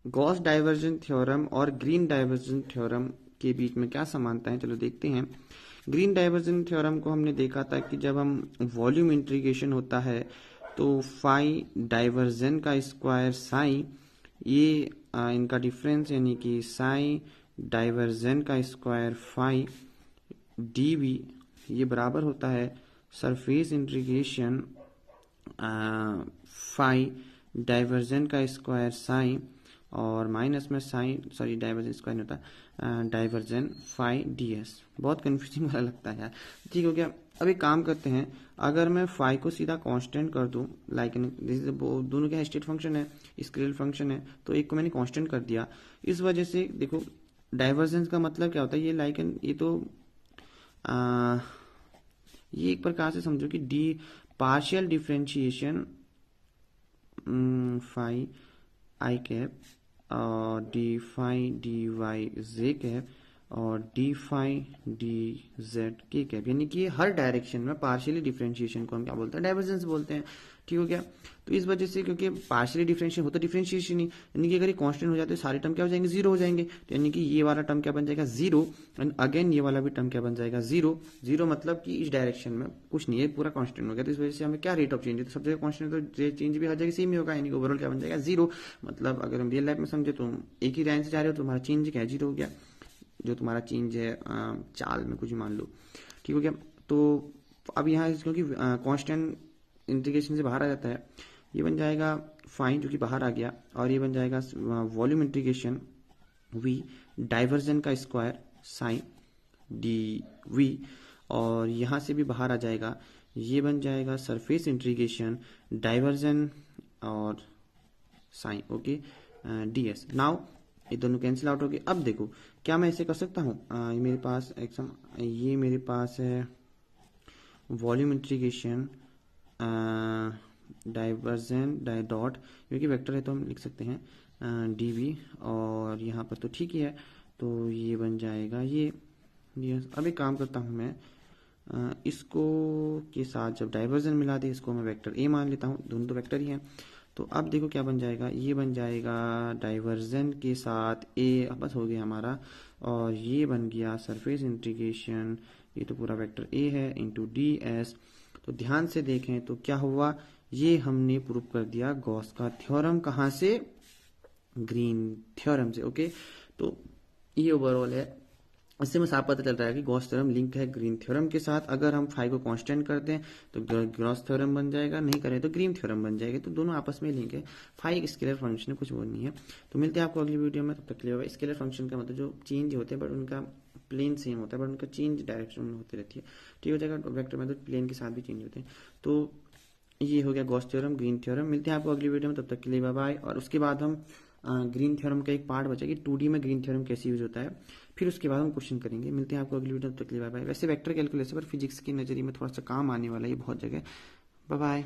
Gauss divergence theorem और green divergence theorem के बीच में क्या समानता है, चलो देखते हैं। ग्रीन डाइवर्जेंस थ्योरम को हमने देखा था कि जब हम वॉल्यूम इंटीग्रेशन होता है तो फाई डाइवर्जन का स्क्वायर साई, ये इनका डिफरेंस यानी कि साई डाइवर्जन का स्क्वायर फाई डी वी, ये बराबर होता है सरफेस इंटीग्रेशन फाई डाइवर्जन का स्क्वायर साइन, और माइनस में साइन, सॉरी डाइवर्जन स्क्वायर नहीं होता, डाइवर्जन फाई डी एस। बहुत कंफ्यूजिंग वाला लगता है यार। ठीक हो गया। अब एक काम करते हैं, अगर मैं फाई को सीधा कांस्टेंट कर दूं, लाइक दोनों क्या स्टेट फंक्शन है, स्केलर फंक्शन है, तो एक को मैंने कांस्टेंट कर दिया। इस वजह से देखो डाइवर्जेंस का मतलब क्या होता है, ये लाइक ये तो आ, ये एक प्रकार से समझो कि डी पार्शियल डिफरेंशिएशन फाई आई कैप और डी फाई डी वाई जे कैप और डी फाई डी जेड के कैप, यानी कि हर डायरेक्शन में पार्शियली डिफरेंशिएशन को हम क्या बोलते हैं, डाइवर्जेंस बोलते हैं। ठीक हो गया। तो इस वजह से क्योंकि पार्शियली डिफरेंशिएशन होता डिफरेंशिएशन ही, यानी कि अगर ये कांस्टेंट हो जाते सारे टर्म क्या हो जाएंगे, जीरो हो जाएंगे। तो यानी कि ये वाला टर्म क्या बन जाएगा, जीरो, एंड अगेन ये वाला भी टर्म क्या बन जाएगा, जीरो। जीरो मतलब कि इस डायरेक्शन में कुछ नहीं है, पूरा कांस्टेंट हो गया। तो इस वजह से हमें क्या रेट ऑफ चेंज है, तो सब जगह कांस्टेंट, तो चेंज भी हर जगह सेम ही होगा, यानी कि ओवरऑल क्या बन जाएगा, जीरो। मतलब अगर हम रियल लाइफ में समझे तो एक ही लाइन से जा रहे हो तो तुम्हारा चेंज क्या है, जीरो हो गया। जो तुम्हारा चेंज है चाल में कुछ भी मान लो। ठीक हो गया। तो अब यहाँ क्योंकि कांस्टेंट इंटीग्रेशन से बाहर आ जाता है, ये बन जाएगा फाइन जो कि बाहर आ गया, और ये बन जाएगा वॉल्यूम इंटीग्रेशन वी डाइवर्जन का स्क्वायर साइन डी वी, और यहाँ से भी बाहर आ जाएगा, ये बन जाएगा सरफेस इंटीग्रेशन डाइवर्जन और sine, okay, d s. Now ये दोनों कैंसिल आउट हो गए। अब देखो क्या मैं ऐसे कर सकता हूँ, ये मेरे पास एग्जाम, ये मेरे पास है वॉल्यूम इंटीग्रेशन डाइवर्जन डॉट, क्योंकि वेक्टर है तो हम लिख सकते हैं डी वी, और यहाँ पर तो ठीक ही है, तो ये बन जाएगा ये। अब एक काम करता हूँ मैं, इसको के साथ जब डाइवर्जन मिला दे, इसको मैं वेक्टर ए मान लेता हूँ, दोनों तो वेक्टर ही हैं। तो अब देखो क्या बन जाएगा, ये बन जाएगा डाइवर्जन के साथ ए, बस हो गया हमारा, और ये बन गया सरफेस इंटीग्रेशन, ये तो पूरा वेक्टर ए है इंटू डी एस। तो ध्यान से देखें तो क्या हुआ, ये हमने प्रूव कर दिया गॉस का थ्योरम, कहाँ से, ग्रीन थ्योरम से। ओके, तो ये ओवरऑल है। इससे में साफ पता चल रहा है कि गॉस थ्योरम लिंक है ग्रीन थ्योरम के साथ। अगर हम फाई को कांस्टेंट कर दें तो गॉस थ्योरम बन जाएगा, नहीं करें तो ग्रीन थ्योरम बन जाएगा। तो दोनों आपस में लिंक है। फाई एक स्केलर फंक्शन है, कुछ वो नहीं है। तो मिलते हैं आपको अगली वीडियो में, तब तक के लिए। स्केलर फंक्शन का मतलब जो चेंज होते हैं बट उनका प्लेन सेम होता है, बट उनका चेंज डायरेक्शन में होती रहती है। ठीक हो जाएगा। वेक्टर में तो प्लेन के साथ भी चेंज होते हैं। तो ये हो गया गॉस थ्योरम, ग्रीन थ्योरम। मिलते हैं आपको अगली वीडियो में, तब तक के लिए बाय बाय। और उसके बाद हम ग्रीन थ्योरम का एक पार्ट बचा कि 2D में ग्रीन थ्योरम कैसे यूज होता है, फिर उसके बाद हम क्वेश्चन करेंगे। मिलते हैं आपको अगली वीडियो में, तब तक के लिए बाय बाय। वैसे वेक्टर कैलकुलस पर फिजिक्स के नजरिए में थोड़ा सा काम आने वाला है ये बहुत जगह। Bye bye.